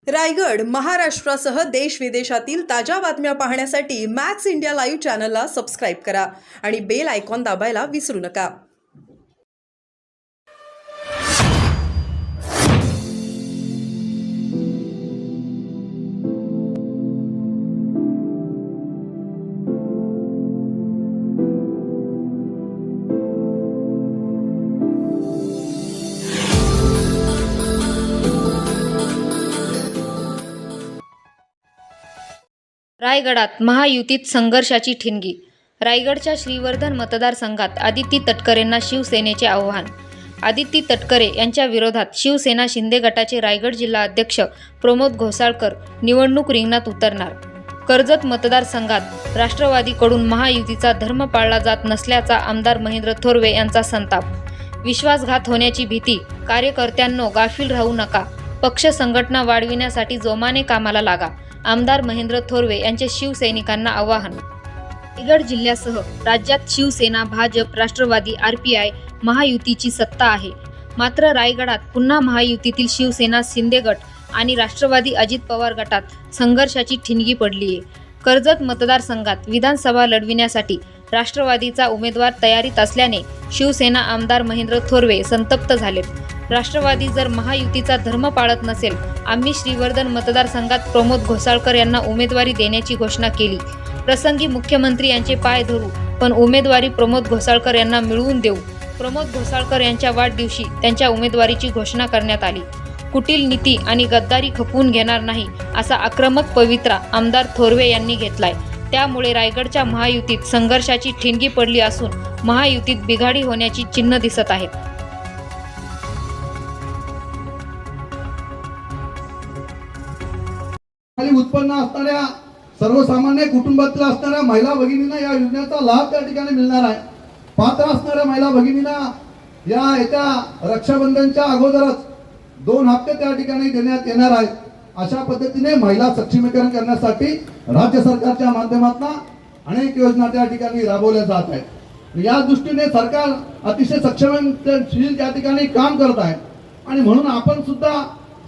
रायगड महाराष्ट्रासह देश विदेशातील ताज्या बातम्या पाहण्यासाठी मॅक्स इंडिया लाईव्ह चॅनलला सबस्क्राईब करा आणि बेल आयकॉन दाबायला विसरू नका. रायगडात महायुतीत संघर्षाची ठिणगी. रायगडच्या श्रीवर्धन मतदारसंघात आदिती तटकरेंना शिवसेनेचे आव्हान. आदिती तटकरे यांच्या विरोधात शिवसेना शिंदे गटाचे रायगड जिल्हा अध्यक्ष प्रमोद घोसाळकर निवडणूक रिंगणात उतरणार. कर्जत मतदारसंघात राष्ट्रवादीकडून महायुतीचा धर्म पाळला जात नसल्याचा आमदार महेंद्र थोरवे यांचा संताप. विश्वासघात होण्याची भीती. कार्यकर्त्यांनो गाफील राहू नका. पक्ष संघटना वाढविण्यासाठी जोमाने कामाला लागा. आमदार महेंद्र थोरवे यांचे शिवसैनिकांना आवाहन. रायगड जिल्ह्यासह राज्यात शिवसेना, भाजप, राष्ट्रवादी, RPI महायुतीची सत्ता आहे. मात्र रायगडात पुन्हा महायुतीतील शिवसेना शिंदे गट आणि राष्ट्रवादी अजित पवार गटात संघर्षाची ठिणगी पडली आहे. कर्जत मतदारसंघात विधानसभा लढविण्यासाठी राष्ट्रवादीचा उमेदवार तयारीत असल्याने शिवसेना आमदार महेंद्र थोरवे संतप्त झालेत. राष्ट्रवादी जर महायुतीचा धर्म पाळत नसेल, आम्ही श्रीवर्धन मतदारसंघात प्रमोद घोसाळकर यांना उमेदवारी देण्याची घोषणा केली. प्रसंगी मुख्यमंत्री यांचे पाय धरू, पण उमेदवारी प्रमोद घोसाळकर यांना मिळवून देऊ. प्रमोद घोसाळकर यांच्या वाढदिवशी त्यांच्या उमेदवारीची घोषणा करण्यात आली. कुटील नीती आणि गद्दारी खपवून घेणार नाही असा आक्रमक पवित्रा आमदार थोरवे यांनी घेतलाय. त्यामुळे रायगडच्या महायुतीत संघर्षाची ठिणगी पडली असून महायुतीत बिघाडी होण्याची चिन्ह दिसत आहेत. खाली उत्पन्न असणाऱ्या सर्वसामान्य कुटुंबातील असणाऱ्या महिला भगिनींना या योजनेचा लाभ त्या ठिकाणी मिळणार आहे. पात्र असणाऱ्या महिला भगिनींना याच्या रक्षाबंधनच्या अगोदरच 2 हप्ते त्या ठिकाणी देण्यात येणार आहेत. अशा पद्धतीने महिला सक्षमीकरण करण्यासाठी राज्य सरकारच्या माध्यमातून अनेक योजना त्या ठिकाणी राबवल्या जात आहेत. या दृष्टीने सरकार अतिशय सक्षमशील त्या ठिकाणी काम करत आहे आणि म्हणून आपण सुद्धा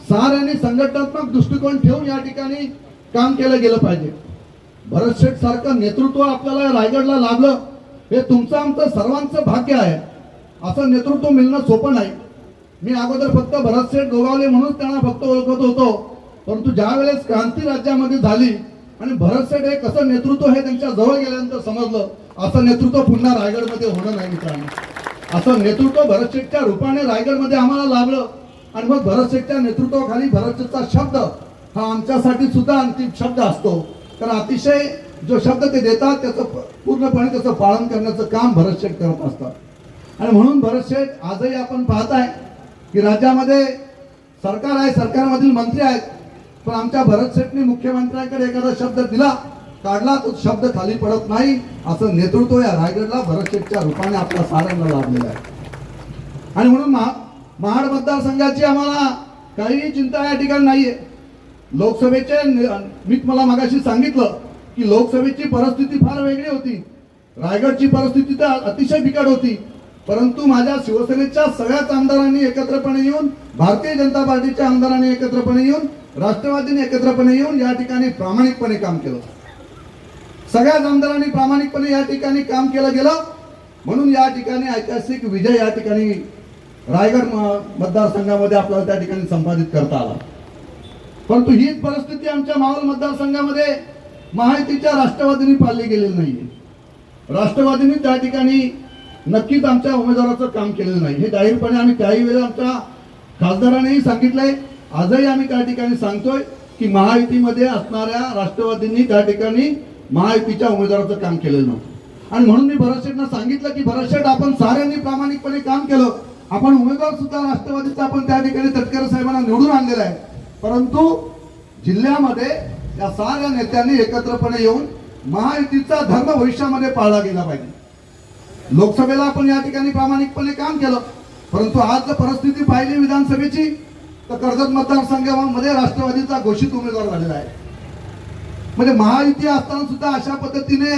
साऱ्यांनी संघटनात्मक दृष्टिकोन ठेवून या ठिकाणी काम केलं गेलं पाहिजे. भरत शेठ सारखं नेतृत्व आपल्याला रायगडला लाभलं हे तुमचं आमचं सर्वांचं भाग्य आहे. असं नेतृत्व मिळणं सोपं नाही. मी अगोदर फक्त भरत शेठ गोगावले म्हणून त्यांना फक्त ओळखत होतो, परंतु ज्या वेळेस क्रांती राज्यामध्ये झाली आणि भरत शेठ हे कसं नेतृत्व हे त्यांच्या जवळ गेल्यानंतर समजलं असं नेतृत्व पुन्हा रायगडमध्ये होणं नाही मित्रांनो. असं नेतृत्व भरत शेठच्या रूपाने रायगडमध्ये आम्हाला लाभलं आणि मग भरत शेठच्या नेतृत्वाखाली भरत शेठचा शब्द हा आमच्यासाठी सुद्धा अंतिम शब्द असतो. कारण अतिशय जो शब्द ते देतात त्याचं पूर्णपणे त्याचं पालन करण्याचं काम भरत शेठ करत असतात. आणि म्हणून भरत शेठ आजही आपण पाहताय की राज्यामध्ये सरकार आहे, सरकारमधील मंत्री आहेत, पण आमच्या भरत शेठनी मुख्यमंत्र्यांकडे एखादा शब्द दिला काढला तो शब्द खाली पडत नाही. असं नेतृत्व या रायगडला भरत शेठच्या रूपाने आपल्या साऱ्यांना लाभलेलं आहे. आणि म्हणून महाड मतदारसंघाची आम्हाला काहीही चिंता या ठिकाणी नाहीये. लोकसभेचे मी तुम्हाला मागाशी सांगितलं की लोकसभेची परिस्थिती फार वेगळी होती. रायगडची परिस्थिती तर अतिशय बिकट होती, परंतु माझ्या शिवसेनेच्या सगळ्याच आमदारांनी एकत्रपणे येऊन, भारतीय जनता पार्टीच्या आमदारांनी एकत्रपणे येऊन, राष्ट्रवादीने एकत्रपणे येऊन या ठिकाणी प्रामाणिकपणे काम केलं. सगळ्याच आमदारांनी प्रामाणिकपणे या ठिकाणी काम केलं गेलं. म्हणून या ठिकाणी ऐतिहासिक विजय या ठिकाणी रायगड मतदारसंघामध्ये आपल्याला त्या ठिकाणी संपादित करता आला. परंतु हीच परिस्थिती आमच्या मावळ मतदारसंघामध्ये महायुतीच्या राष्ट्रवादीने पाळली गेलेली नाहीये. राष्ट्रवादीने त्या ठिकाणी नक्कीच आमच्या उमेदवाराचं काम केलेलं नाही. हे जाहीरपणे आम्ही त्याही वेळेला आमच्या खासदारांनीही सांगितलंय, आजही आम्ही त्या ठिकाणी सांगतोय की महायुतीमध्ये असणाऱ्या राष्ट्रवादींनी त्या ठिकाणी महायुतीच्या उमेदवाराचं काम केलेलं नव्हतं. आणि म्हणून मी भरत शेठना सांगितलं की भरत शेठ आपण साऱ्यांनी प्रामाणिकपणे काम केलं. आपण उमेदवार सुद्धा राष्ट्रवादीचा आपण त्या ठिकाणी तटकरे साहेबांना निवडून आणलेला आहे, परंतु जिल्ह्यामध्ये या साऱ्या नेत्यांनी एकत्रपणे येऊन महायुतीचा धर्म भविष्यामध्ये पाळला गेला पाहिजे. लोकसभेला आपण या ठिकाणी प्रामाणिकपणे काम केलं, परंतु आज जर परिस्थिती पाहिली विधानसभेची तर कर्जत मतदारसंघामध्ये राष्ट्रवादीचा घोषित उमेदवार झालेला आहे. म्हणजे महायुती असताना सुद्धा अशा पद्धतीने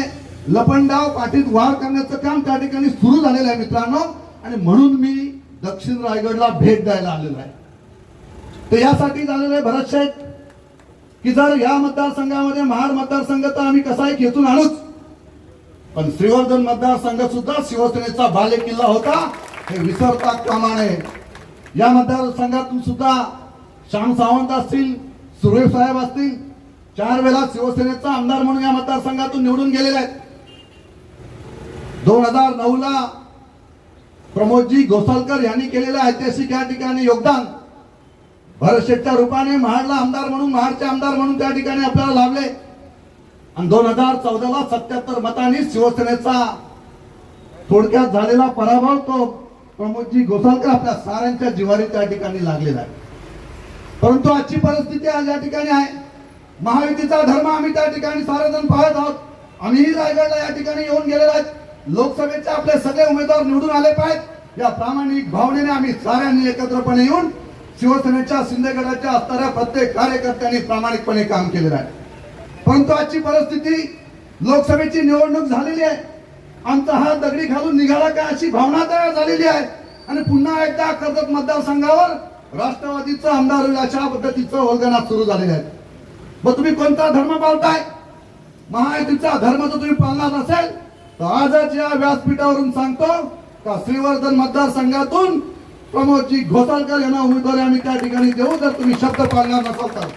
लपंडाव पाठीत वार करण्याचं काम त्या ठिकाणी सुरू झालेलं आहे मित्रांनो. आणि म्हणून मी दक्षिण रायगडला भेट द्यायला आलेलो आहे. तर यासाठी झालेलं आहे भरत शेठ की जर या मतदारसंघामध्ये महाड मतदारसंघ तर आम्ही कसाही खेचून आणूच, पण श्रीवर्धन मतदारसंघ सुद्धा शिवसेनेचा बालेकिल्ला होता हे विसरता कामा नये. या मतदारसंघातून सुद्धा श्याम सावंत असतील, सुरेश साहेब असतील, 4 वेळा शिवसेनेचा आमदार म्हणून या मतदारसंघातून निवडून गेलेले आहेत. 2009 ला प्रमोदजी घोसालकर यांनी केलेलं ऐतिहासिक या ठिकाणी योगदान भरत शेठच्या रूपाने महाडला आमदार म्हणून, महाडचे आमदार म्हणून त्या ठिकाणी आपल्याला लाभले. आणि 2014 ला 77 मतांनी शिवसेनेचा थोडक्यात झालेला पराभव तो प्रमोदजी घोसालकर आपल्या साऱ्यांच्या जिव्हारी त्या ठिकाणी लागलेला आहे. परंतु आजची परिस्थिती आज या ठिकाणी आहे. महायुतीचा धर्म आम्ही त्या ठिकाणी सारेजण पाहत आहोत. आम्हीही रायगडला या ठिकाणी येऊन गेलेलो आहेत. लोकसभेचे आपले सगळे उमेदवार निवडून आले पाहिजेत या प्रामाणिक भावनेने आम्ही साऱ्यांनी एकत्रपणे येऊन शिवसेनेच्या शिंदेगडाच्या असणाऱ्या प्रत्येक कार्यकर्त्यांनी प्रामाणिकपणे काम केलेलं आहे. परंतु आजची परिस्थिती, लोकसभेची निवडणूक झालेली आहे, आमचा हात दगडी घालून निघाला का अशी भावना तयार झालेली आहे आणि पुन्हा एकदा कर्जत मतदारसंघावर राष्ट्रवादीचं आमदार होईल अशा पद्धतीचं वल्गना सुरू झालेलं आहे. मग तुम्ही कोणता धर्म पाळताय? महायुतीचा धर्म जर तुम्ही पाळणार नसेल तर आजच या व्यासपीठावरून सांगतो का श्रीवर्धन मतदारसंघातून प्रमोदजी घोसालकर यांना उमेदवारी आम्ही त्या ठिकाणी देऊ जर तुम्ही शब्द पाळणार नसाल तर.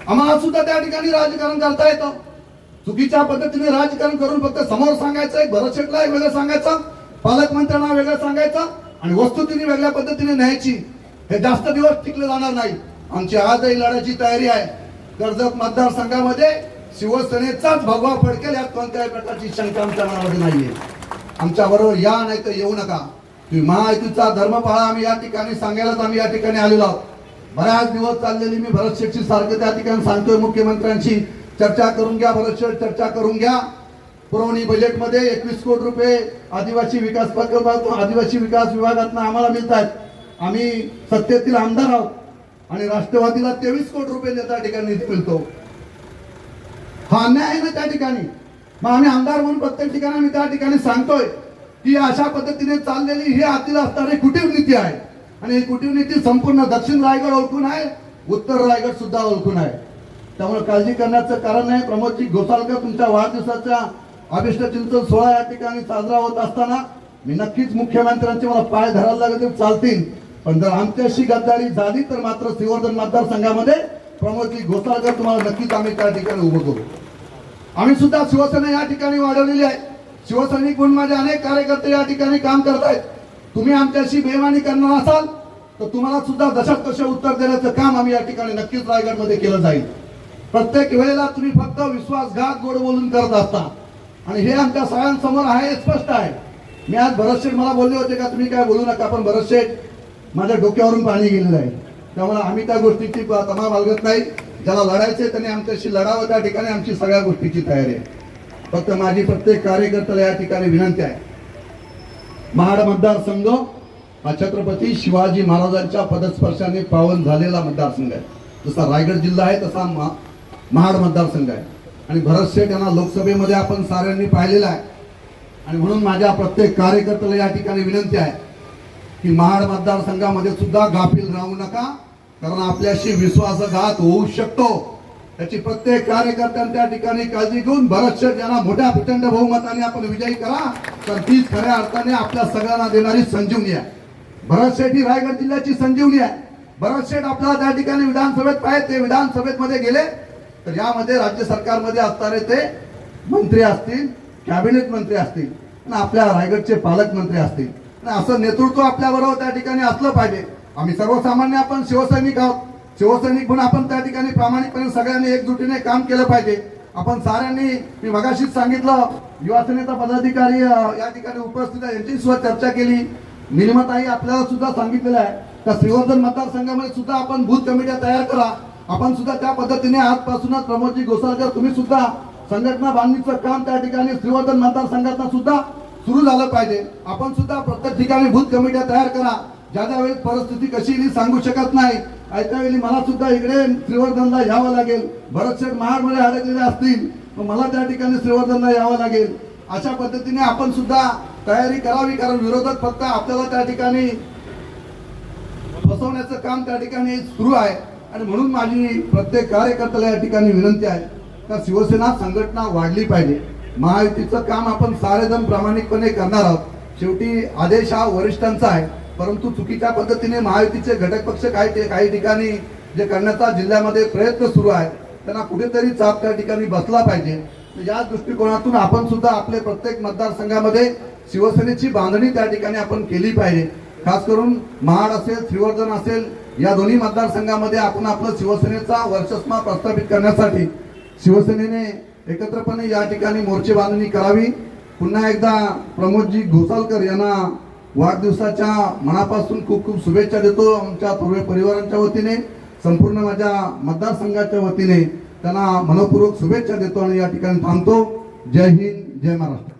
आम्हाला सुद्धा त्या ठिकाणी राजकारण करता येतं. चुकीच्या पद्धतीने राजकारण करून फक्त समोर सांगायचं, एक भरत शेठला एक वेगळं सांगायचं, पालकमंत्र्यांना वेगळं सांगायचं आणि वस्तुस्थिती वेगळ्या पद्धतीने न्यायची, हे जास्त दिवस टिकले जाणार नाही. आमची आजही लढायची तयारी आहे. कर्जत मतदारसंघामध्ये शिवसेनेचाच भगवा फडकेल यात कोणत्याही प्रकारची शंका आमच्या मनामध्ये नाहीये. आमच्या बरोबर या नाही तर येऊ नका. तुम्ही महायुतीचा धर्म पाळा आम्ही या ठिकाणी सांगायलाच आम्ही या ठिकाणी आलेलो आहोत. बऱ्याच दिवस चाललेली मी भरत शेठची सारखं त्या ठिकाणी सांगतोय, मुख्यमंत्र्यांशी चर्चा करून घ्या, भरत शेठ चर्चा करून घ्या. पुरवणी बजेटमध्ये 21 कोटी रुपये आदिवासी विकास प्रकल्प आदिवासी विकास विभागातून आम्हाला मिळत आहेत. आम्ही सत्तेतील आमदार आहोत आणि राष्ट्रवादीला 23 कोटी रुपये त्या ठिकाणी निधी मिळतो. हा अन्याय आहे ना त्या ठिकाणी. मग आम्ही आमदार म्हणून प्रत्येक ठिकाणी आम्ही त्या ठिकाणी सांगतोय की अशा पद्धतीने चाललेली ही आतील असणारी कुटीव नीती आहे आणि ही कुटीव नीती संपूर्ण दक्षिण रायगड ओळखून आहे, उत्तर रायगड सुद्धा ओळखून आहे. त्यामुळे काळजी करण्याचं कारण नाही. प्रमोदजी घोसालकर तुमच्या वाढदिवसाच्या अभिष्टचिंतन सोहळा या ठिकाणी साजरा होत असताना मी नक्कीच मुख्यमंत्र्यांचे मला पाय धरायला लागले चालतील, पण जर आमच्याशी गद्दारी झाली तर मात्र श्रीवर्धन मतदारसंघामध्ये प्रमोदजी घोसालकर तुम्हाला नक्कीच आम्ही त्या ठिकाणी उभं करू. आम्ही सुद्धा शिवसेना या ठिकाणी वाढवलेली आहे. शिवसैनिक म्हणून माझे अनेक कार्यकर्ते या ठिकाणी काम करत आहेत. तुम्ही आमच्याशी बेईमानी करणार असाल तर तुम्हाला सुद्धा दशात कसे उत्तर देण्याचं काम आम्ही या ठिकाणी नक्कीच रायगडमध्ये केलं जाईल. प्रत्येक वेळेला तुम्ही फक्त विश्वासघात गोड बोलून करत असता आणि हे आमच्या सगळ्यांसमोर आहे, स्पष्ट आहे. मी आज भरत शेठ मला बोलले होते का तुम्ही काय बोलू नका, पण भरत शेठ माझ्या डोक्यावरून पाणी गेलेलं आहे. त्यामुळे आम्ही त्या गोष्टीची तमा बाळगत नाही. ज्याला लढायचे त्यांनी आमच्याशी लढावं, त्या ठिकाणी आमची सगळ्या गोष्टीची तयारी आहे. फक्त माझी प्रत्येक कार्यकर्त्याला या ठिकाणी विनंती आहे, महाड मतदारसंघ हा छत्रपती शिवाजी महाराजांच्या पदस्पर्शाने पावन झालेला मतदारसंघ आहे. जसा रायगड जिल्हा आहे तसा महाड मतदारसंघ आहे आणि भरत शेठ यांना लोकसभेमध्ये आपण साऱ्यांनी पाहिलेलं आहे. आणि म्हणून माझ्या प्रत्येक कार्यकर्त्याला या ठिकाणी विनंती आहे की महाड मतदारसंघामध्ये सुद्धा गाफील राहू नका, कारण आपल्याशी विश्वासघात होऊ शकतो. त्याची प्रत्येक कार्यकर्त्यांनी त्या ठिकाणी काळजी घेऊन भरत शेठ यांना मोठ्या प्रचंड बहुमताने आपण विजयी करा, तर तीच खऱ्या अर्थाने आपल्या सगळ्यांना देणारी संजीवनी आहे. भरत शेठ ही रायगड जिल्ह्याची संजीवनी आहे. भरत शेठ आपल्याला त्या ठिकाणी विधानसभेत पाहिजे, ते विधानसभेत मध्ये गेले तर यामध्ये राज्य सरकारमध्ये असणारे ते मंत्री असतील, कॅबिनेट मंत्री असतील आणि आपल्या रायगडचे पालकमंत्री असतील, आणि असं नेतृत्व आपल्याबरोबर त्या ठिकाणी असलं पाहिजे. आम्ही सर्वसामान्य आपण शिवसैनिक आहोत. शिवसैनिक म्हणून आपण त्या ठिकाणी प्रामाणिकपणे सगळ्यांनी एकजुटीने काम केलं पाहिजे. आपण साऱ्यांनी, मी मगाशीच सांगितलं, युवासेनेचा पदाधिकारी या ठिकाणी उपस्थित आहे, यांची सुद्धा चर्चा केली. निलिमाताई आपल्याला सुद्धा सांगितलेलं आहे त्या श्रीवर्धन मतदारसंघामध्ये सुद्धा आपण बूथ कमिट्या तयार करा. आपण सुद्धा त्या पद्धतीने आजपासूनच प्रमोदजी घोसालकर तुम्ही सुद्धा संघटना बांधणीचं काम त्या ठिकाणी श्रीवर्धन मतदारसंघात सुद्धा सुरू झालं पाहिजे. आपण सुद्धा प्रत्येक ठिकाणी बूथ कमिट्या तयार करा. ज्या ज्या वेळेस परिस्थिती कशी येईल सांगू शकत नाही. ऐका वेळी मला सुद्धा इकडे श्रीवर्धनला यावं लागेल, भरत शेठ महाडमध्ये अडकलेले असतील मला त्या ठिकाणी श्रीवर्धनला यावं लागेल. अशा पद्धतीने आपण सुद्धा तयारी करावी, कारण विरोधक फक्त आपल्याला त्या ठिकाणी फसवण्याचं काम त्या ठिकाणी सुरू आहे. आणि म्हणून माझी प्रत्येक कार्यकर्त्याला या ठिकाणी विनंती आहे का शिवसेना संघटना वाढली पाहिजे. महायुतीचं काम आपण सारेजण प्रामाणिकपणे करणार आहोत. शेवटी आदेश हा वरिष्ठांचा आहे, परंतु चुकीच्या पद्धतीने महायुतीचे घटक पक्ष काही ठिकाणी जे करण्याचा जिल्ह्यामध्ये प्रयत्न सुरू आहे त्यांना कुठेतरी चाप त्या ठिकाणी बसला पाहिजे. या दृष्टिकोनातून आपण सुद्धा आपले प्रत्येक मतदारसंघामध्ये शिवसेनेची बांधणी त्या ठिकाणी आपण केली पाहिजे. खास करून महाड असेल, श्रीवर्धन असेल, या दोन्ही मतदारसंघामध्ये आपण आपलं शिवसेनेचा वर्चस्व प्रस्थापित करण्यासाठी शिवसेनेने एकत्रपणे या ठिकाणी मोर्चे बांधणी करावी. पुन्हा एकदा प्रमोदजी घोसालकर यांना वाढदिवसाच्या मनापासून खूप खूप शुभेच्छा देतो. आमच्या पूर्व परिवारांच्या वतीने, संपूर्ण माझ्या मतदारसंघाच्या वतीने त्यांना मनपूर्वक शुभेच्छा देतो आणि या ठिकाणी थांबतो. जय हिंद, जय महाराष्ट्र.